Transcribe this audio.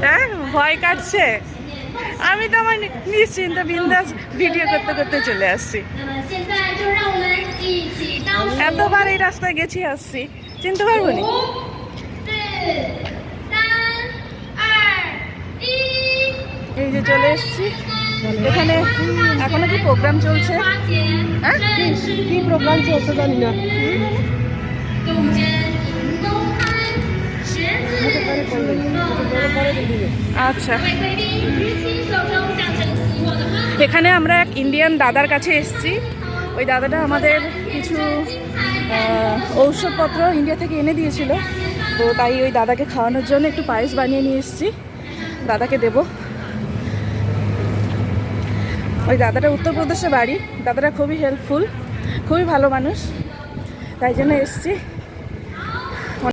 হ্যাঁ, ভয় কাটছে। আমি তো আমার নিশ্চিন্ত বিন্দাস ভিডিও করতে করতে চলে আসছি। এতবার এই রাস্তায় গেছি আসছি, চিনতে পারবো না। এই যে চলে এসছি এখানে। এখনো কি প্রোগ্রাম চলছে? হ্যাঁ, কি প্রোগ্রাম চলছে জানি না। আচ্ছা, এখানে আমরা এক ইন্ডিয়ান দাদার কাছে এসেছি। ওই দাদাটা আমাদের কিছু ঔষধপত্র ইন্ডিয়া থেকে এনে দিয়েছিল, তো তাই ওই দাদাকে খাওয়ানোর জন্য একটু পায়েস বানিয়ে নিয়ে এসেছি, দাদাকে দেব। ওই দাদাটা উত্তরপ্রদেশে বাড়ি। দাদাটা খুবই হেল্পফুল, খুবই ভালো মানুষ, তাই জন্য এসেছি।